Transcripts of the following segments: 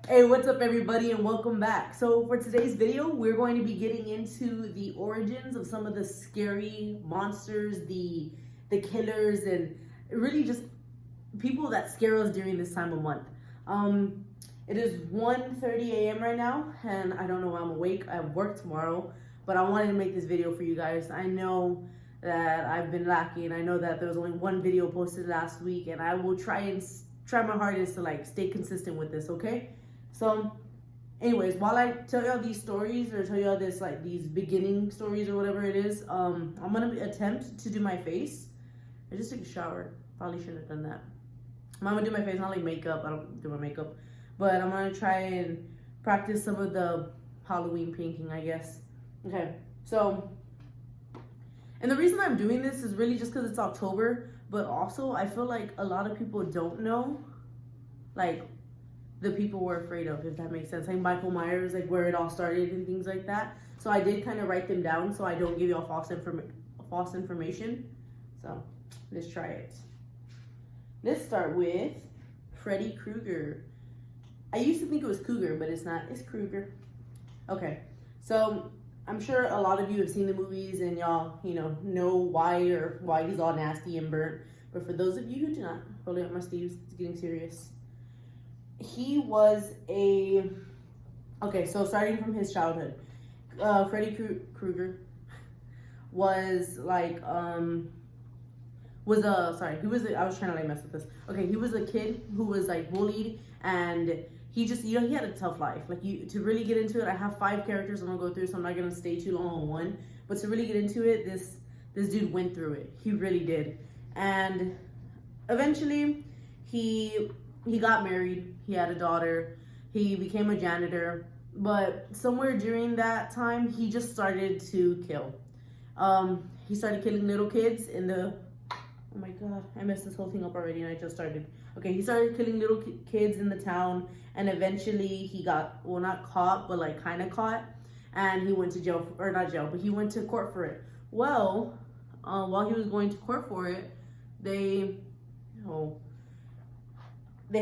Hey, what's up everybody and welcome back. So for today's video, we're going to be getting into the origins of some of the scary monsters, the killers, and really just people that scare us during this time of month. It is 1:30 a.m. right now, and I don't know why I'm awake. I have work tomorrow, but I wanted to make this video for you guys. I know that I've been lacking. I know that there was only one video posted last week, and I will try my hardest to like stay consistent with this, okay? So anyways, while I tell y'all these stories or tell y'all this like these beginning stories or whatever it is, I'm gonna attempt to do my face. I just took a shower. Probably shouldn't have done that. I'm gonna do my face, not like makeup. I don't do my makeup, but I'm gonna try and practice some of the Halloween painting, I guess. Okay, so, and the reason I'm doing this is really just because it's October, but also I feel like a lot of people don't know, like, the people we're afraid of, if that makes sense. Like Michael Myers, like where it all started and things like that. So I did kind of write them down so I don't give you all false information. So let's try it. Let's start with Freddy Krueger. I used to think it was Cougar, but it's not. It's Krueger. Okay, so I'm sure a lot of you have seen the movies and y'all, know why he's all nasty and burnt. But for those of you who do not, holding up my sleeves, it's getting serious. He was so starting from his childhood, Freddy Krueger was like, I was trying to like mess with this. Okay, he was a kid who was like bullied, and he just, he had a tough life. Like, to really get into it, I have 5 characters I'm gonna go through, so I'm not gonna stay too long on one. But to really get into it, this dude went through it. He really did. And eventually, he got married. He had a daughter. He became a janitor. But somewhere during that time, he just started to kill. He started killing little kids in the... Oh my God, I messed this whole thing up already and I just started. Okay, he started killing little kids in the town, and eventually he got, well, not caught, but like kind of caught. And he went to jail, or not jail, but he went to court for it. Well, while he was going to court for it, they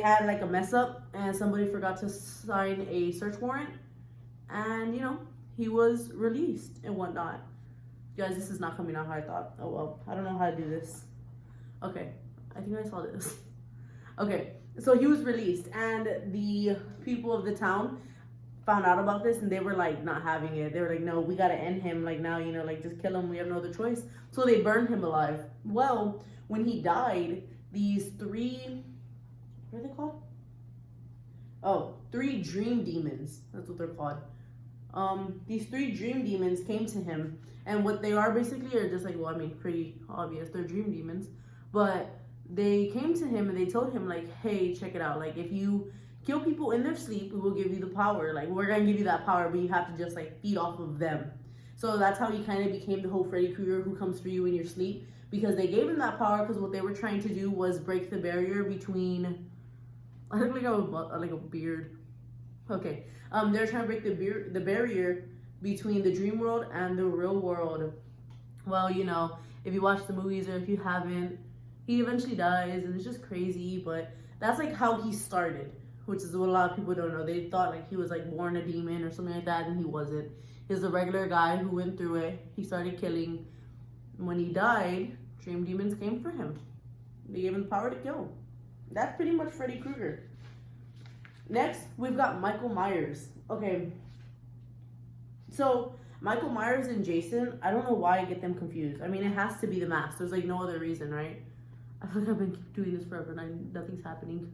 had like a mess up and somebody forgot to sign a search warrant, and he was released and whatnot. Guys, this is not coming out how I thought. Oh well, I don't know how to do this. Okay, I think I saw this. Okay, so he was released, and the people of the town found out about this, and they were like not having it. They were like, no, we gotta end him like now, like just kill him, we have no other choice. So they burned him alive. Well, when he died, these 3, what are they called? Oh, 3 dream demons. That's what they're called. These 3 dream demons came to him, and what they are basically are just like, well, I mean, pretty obvious. They're dream demons, but they came to him and they told him like, hey, check it out. Like, if you kill people in their sleep, we will give you the power. Like, we're gonna give you that power, but you have to just like feed off of them. So that's how he kind of became the whole Freddy Krueger who comes for you in your sleep, because they gave him that power because what they were trying to do was break the barrier between... I look like a beard. Okay. They're trying to break the barrier between the dream world and the real world. Well, if you watch the movies or if you haven't, he eventually dies, and it's just crazy. But that's like how he started, which is what a lot of people don't know. They thought like he was like born a demon or something like that, and he wasn't. He was a regular guy who went through it. He started killing. When he died, dream demons came for him. They gave him the power to kill. That's pretty much Freddy Krueger. Next, we've got Michael Myers. Okay, so Michael Myers and Jason, I don't know why I get them confused. I mean, it has to be the mask. There's like no other reason, right? I feel like I've been doing this forever and nothing's happening.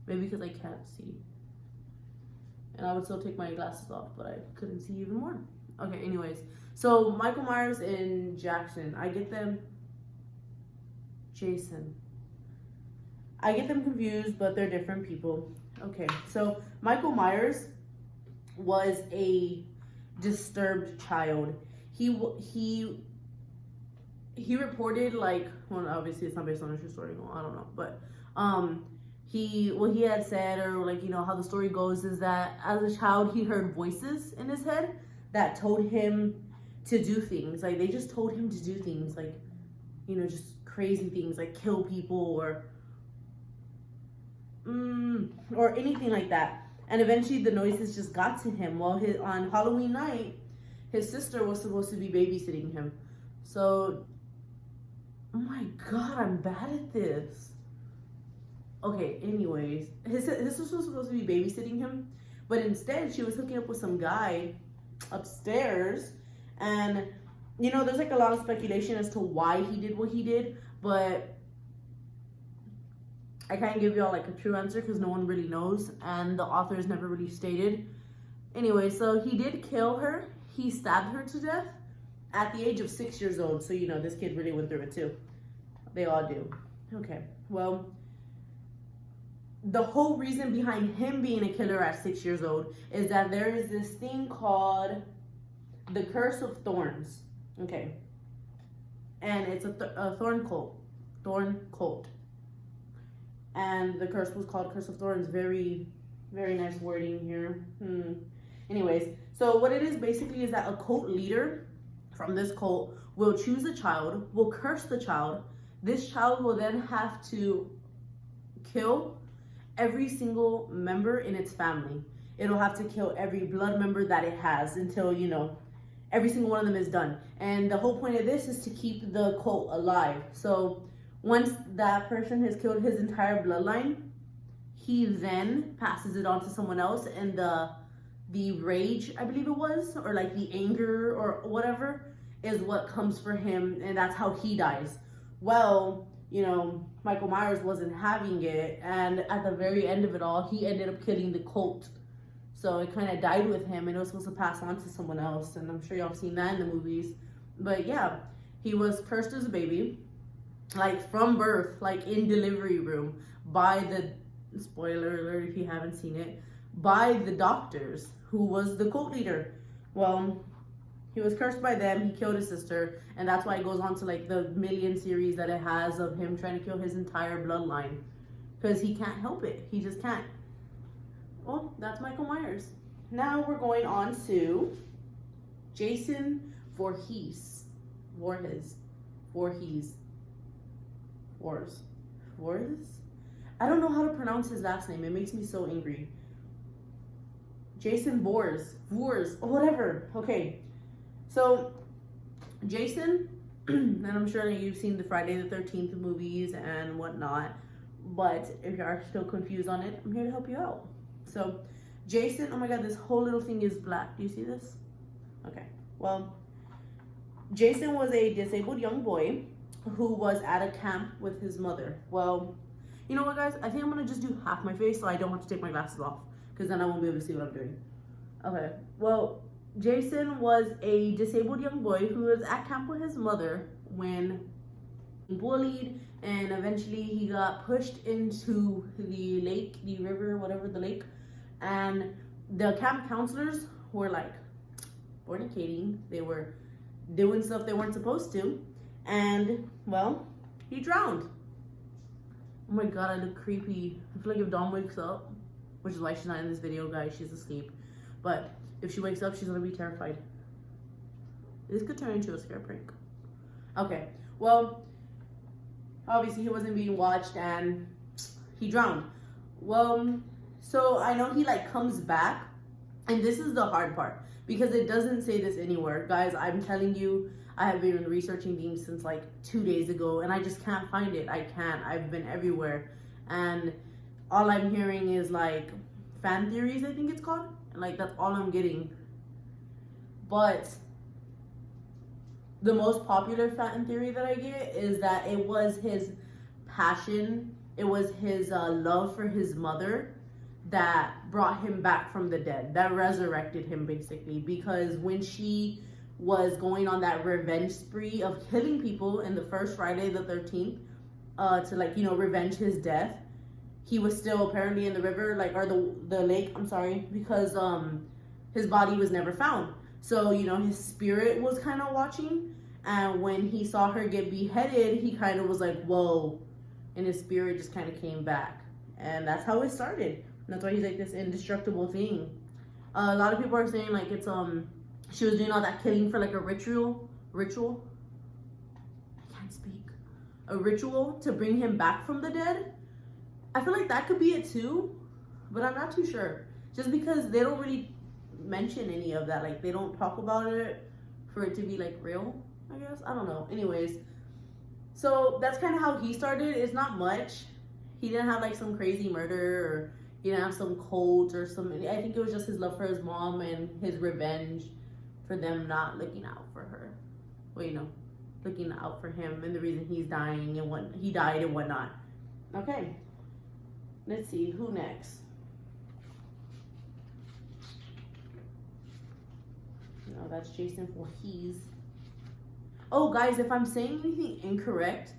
Maybe because I can't see. And I would still take my glasses off, but I couldn't see even more. Okay, anyways. So Michael Myers and Jackson, I get them... Jason. I get them confused, but they're different people. Okay, so Michael Myers was a disturbed child. He reported, like, well, obviously it's not based on a true story, I don't know, but what he had said, or like, how the story goes, is that as a child he heard voices in his head that told him to do things. Like, they just told him to do things, like, just crazy things, like kill people or anything like that. And eventually the noises just got to him. Well, on Halloween night, his sister was supposed to be babysitting him. So, oh my God, I'm bad at this. Okay, anyways, his sister was supposed to be babysitting him, but instead she was hooking up with some guy upstairs. And, you know, there's like a lot of speculation as to why he did what he did, but I can't give y'all like a true answer because no one really knows, and the author is never really stated. Anyway, so he did kill her. He stabbed her to death at the age of 6 years old. So, you know, this kid really went through it too. They all do. Okay, well, the whole reason behind him being a killer at 6 years old is that there is this thing called the Curse of Thorns. Okay. And it's a thorn cult. And the curse was called Curse of Thorns. Very, very nice wording here. Anyways, so what it is basically is that a cult leader from this cult will choose a child, will curse the child. This child will then have to kill every single member in its family. It'll have to kill every blood member that it has until, you know, every single one of them is done. And the whole point of this is to keep the cult alive. So once that person has killed his entire bloodline, he then passes it on to someone else, and the rage, I believe it was, or like the anger or whatever, is what comes for him, and that's how he dies. Well, you know, Michael Myers wasn't having it, and at the very end of it all, he ended up killing the cult. So it kind of died with him, and it was supposed to pass on to someone else, and I'm sure y'all have seen that in the movies. But yeah, he was cursed as a baby, like from birth, like in delivery room, by the, spoiler alert if you haven't seen it, by the doctors, who was the cult leader. Well, he was cursed by them, he killed his sister, and that's why it goes on to like the million series that it has of him trying to kill his entire bloodline. Because he can't help it, he just can't. Well, that's Michael Myers. Now we're going on to Jason Voorhees. Voorhees. I don't know how to pronounce his last name. It makes me so angry. Jason Voorhees, whatever. Okay, so Jason, and I'm sure that you've seen the Friday the 13th movies and whatnot, but if you are still confused on it, I'm here to help you out. So Jason, oh my God, this whole little thing is black. Do you see this? Okay, well, Jason was a disabled young boy who was at a camp with his mother. Well, you know what, guys? I think I'm gonna just do half my face so I don't have to take my glasses off, because then I won't be able to see what I'm doing. Okay, well, Jason was a disabled young boy who was at camp with his mother when bullied, and eventually he got pushed into the lake, the river, whatever, the lake, and the camp counselors were like fornicating. They were doing stuff they weren't supposed to, and well, he drowned. Oh my God, I look creepy. I feel like if Dawn wakes up, which is why she's not in this video, guys, she's asleep, but if she wakes up, she's gonna be terrified. This could turn into a scare prank. Okay, well, obviously he wasn't being watched and he drowned. Well, so I know he like comes back, and this is the hard part because it doesn't say this anywhere. Guys, I'm telling you, I have been researching these since like 2 days ago, and I just can't find it. I can't. I've been everywhere, and all I'm hearing is like fan theories, I think it's called. Like, that's all I'm getting. But the most popular fan theory that I get is that it was his passion, it was his love for his mother that brought him back from the dead, that resurrected him basically, because when she was going on that revenge spree of killing people in the first Friday the 13th to like, you know, revenge his death, he was still apparently in the river, like, or the lake, I'm sorry, because his body was never found. So, you know, his spirit was kind of watching, and when he saw her get beheaded, he kind of was like, whoa, and his spirit just kind of came back, and that's how it started. And that's why he's like this indestructible thing. A lot of people are saying like it's she was doing all that killing for like a ritual. I can't speak. A ritual to bring him back from the dead. I feel like that could be it too, but I'm not too sure. just because they don't really mention any of that. Like, they don't talk about it for it to be like real, I guess. I don't know. Anyways, so that's kind of how he started. It's not much. He didn't have like some crazy murder, or he didn't have some cult or something. I think it was just his love for his mom and his revenge for them not looking out for her. Well, you know, looking out for him, and the reason he's dying and what he died and whatnot. Okay, let's see who next. No, that's Jason Voorhees. Oh, guys, if I'm saying anything incorrect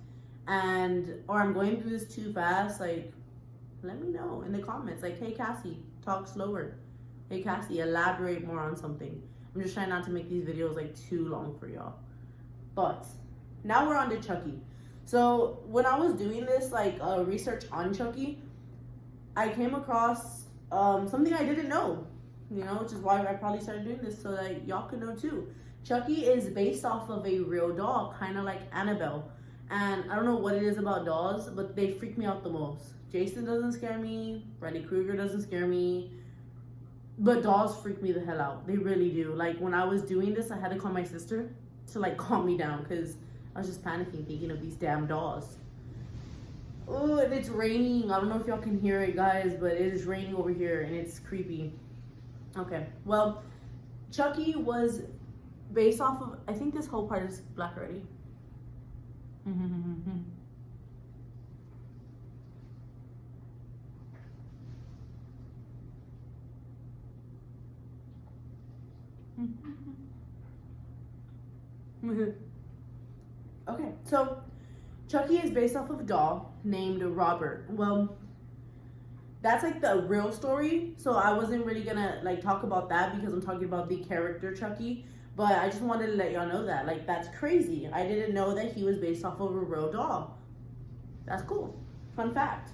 or I'm going through this too fast, like, let me know in the comments. Like, hey, Cassie, talk slower. Hey, Cassie, elaborate more on something. I'm just trying not to make these videos like too long for y'all. But now we're on to Chucky. So when I was doing this like research on Chucky, I came across something I didn't know, you know, which is why I probably started doing this, so that y'all could know too. Chucky is based off of a real doll, kind of like Annabelle. And I don't know what it is about dolls, but they freak me out the most. Jason doesn't scare me. Freddy Krueger doesn't scare me. But dolls freak me the hell out. They really do. Like, when I was doing this, I had to call my sister to like calm me down, because I was just panicking thinking of these damn dolls. Oh, and it's raining. I don't know if y'all can hear it, guys, but it is raining over here and it's creepy. Okay, well, Chucky was based off of, I think this whole part is black already. Okay, so Chucky is based off of a doll named Robert. Well, that's like the real story, so I wasn't really gonna like talk about that because I'm talking about the character Chucky. But I just wanted to let y'all know that, like, that's crazy. I didn't know that he was based off of a real doll. That's cool. Fun fact.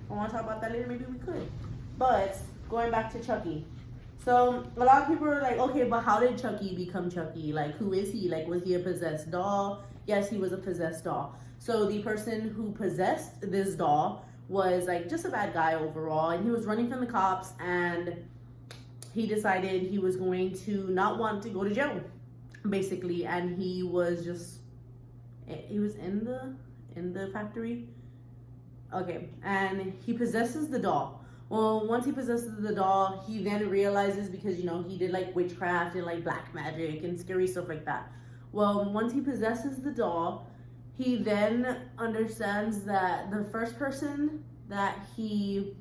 I want to talk about that later. Maybe we could. But going back to Chucky. So a lot of people are like, okay, but how did Chucky become Chucky? Like, who is he? Like, was he a possessed doll? Yes, he was a possessed doll. So the person who possessed this doll was like just a bad guy overall, and he was running from the cops, and he decided he was going to not want to go to jail, basically. And he was in the factory. Okay, and he possesses the doll. Well, once he possesses the doll, he then realizes, because, you know, he did like witchcraft and like black magic and scary stuff like that. Well, once he possesses the doll, he then understands that the first person that he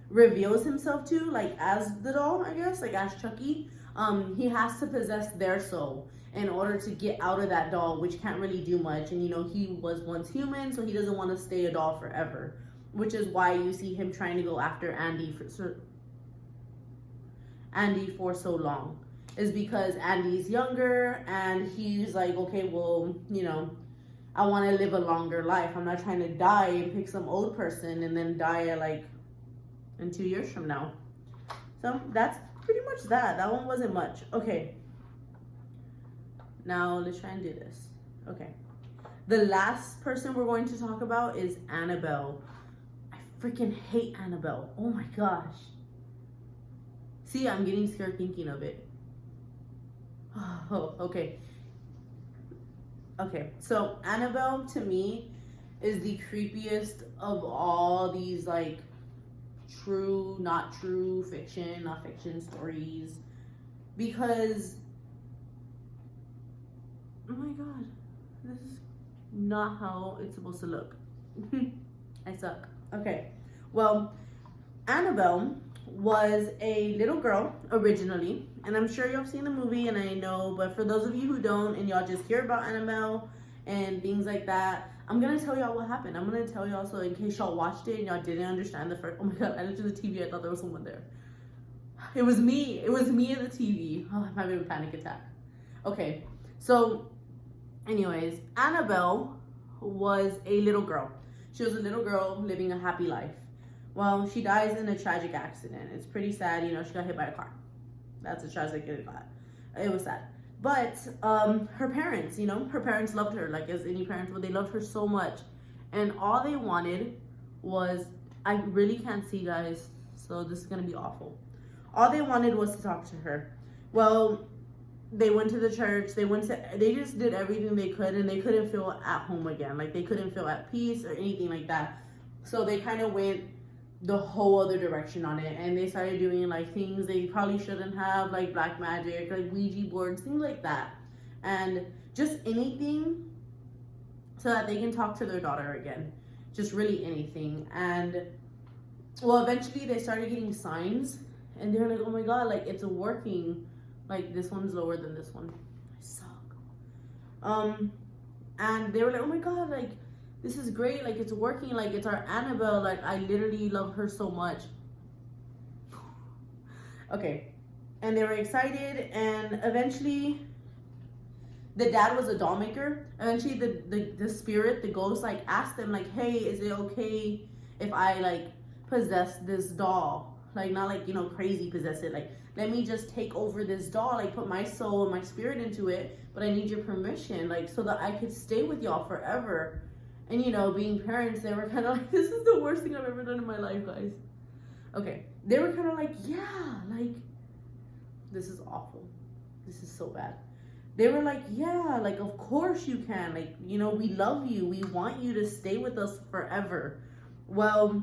reveals himself to, like as the doll, I guess, like as Chucky, he has to possess their soul in order to get out of that doll, which can't really do much. And, you know, he was once human, so he doesn't want to stay a doll forever, which is why you see him trying to go after Andy for so long, is because Andy's younger, and he's like, okay, well, you know, I want to live a longer life. I'm not trying to die and pick some old person and then die at like in 2 years from now. So that's pretty much that. That one wasn't much. Okay. Now let's try and do this. Okay. The last person we're going to talk about is Annabelle. I freaking hate Annabelle. Oh my gosh. See, I'm getting scared thinking of it. Oh, okay. Okay, so Annabelle to me is the creepiest of all these like true, not true, fiction, not fiction stories, because oh my god, this is not how it's supposed to look. I suck. Okay, well, Annabelle was a little girl originally, and I'm sure y'all seen the movie, and I know, but for those of you who don't and y'all just hear about Annabelle and things like that, I'm gonna tell y'all what happened. I'm gonna tell y'all, so in case y'all watched it and y'all didn't understand the first, oh my god, I looked at the TV, I thought there was someone there. It was me at the TV. Oh, I'm having a panic attack. Okay, so anyways, Annabelle was a little girl. She was a little girl living a happy life. Well, she dies in a tragic accident. It's pretty sad, you know, she got hit by a car. That's a tragic event. It was sad. But her parents, you know, her parents loved her, like as any parents would. They loved her so much. And all they wanted was, I really can't see, guys. So this is gonna be awful. All they wanted was to talk to her. Well, they went to the church, they just did everything they could, and they couldn't feel at home again. Like, they couldn't feel at peace or anything like that. So they kind of went the whole other direction on it, and they started doing like things they probably shouldn't have, like black magic, like Ouija boards, things like that, and just anything so that they can talk to their daughter again. Just really anything. And well, eventually they started getting signs, and they're like, oh my god, like it's working. Like, this one's lower than this one. I suck. And they were like, oh my god, like this is great, like it's working, like it's our Annabelle, like I literally love her so much. Okay, and they were excited, and eventually the dad was a doll maker. Eventually the spirit, the ghost, like asked them like, hey, is it okay if I like possess this doll? Like, not like, you know, crazy possess it, like let me just take over this doll, like put my soul and my spirit into it, but I need your permission, like so that I could stay with y'all forever. And you know, being parents, they were kind of like, this is the worst thing I've ever done in my life, guys. Okay, they were kind of like, yeah, like this is awful, this is so bad. They were like, yeah, like of course you can, like, you know, we love you, we want you to stay with us forever. Well,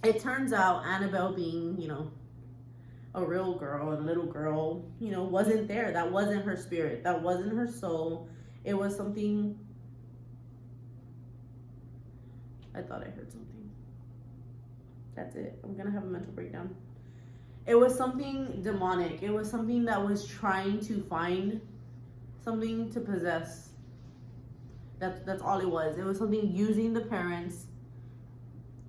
it turns out Annabelle, being, you know, a real girl, a little girl, you know, wasn't there. That wasn't her spirit, that wasn't her soul. It was something, I thought I heard something. That's it. I'm gonna have a mental breakdown. It was something demonic. It was something that was trying to find something to possess. That's all it was. It was something using the parents.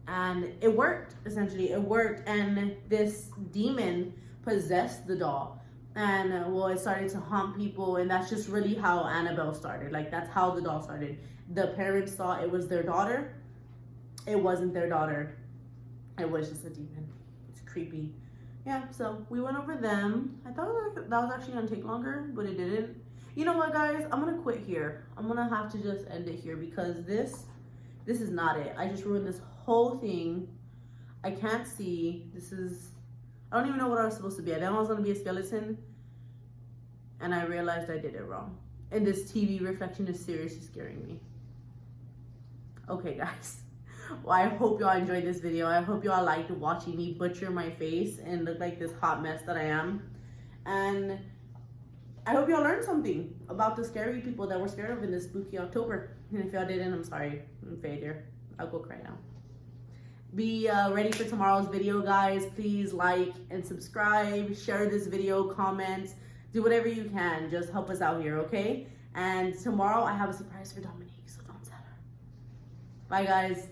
And it worked, essentially. It worked, and this demon possessed the doll. And well, it started to haunt people, and that's just really how Annabelle started. Like, that's how the doll started. The parents thought it was their daughter. It wasn't their daughter. It was just a demon. It's creepy. Yeah, so we went over them. I thought that was actually gonna take longer, but it didn't. You know what, guys? I'm gonna quit here. I'm gonna have to just end it here, because this is not it. I just ruined this whole thing. I can't see. I don't even know what I was supposed to be. I thought I was gonna be a skeleton, and I realized I did it wrong. And this TV reflection is seriously scaring me. Okay, guys. Well, I hope y'all enjoyed this video. I hope y'all liked watching me butcher my face and look like this hot mess that I am. And I hope y'all learned something about the scary people that we're scared of in this spooky October. And if y'all didn't, I'm sorry. I'm failure. I'll go cry now. Be ready for tomorrow's video, guys. Please like and subscribe. Share this video, comment. Do whatever you can. Just help us out here, okay? And tomorrow I have a surprise for Dominque, so don't tell her. Bye, guys.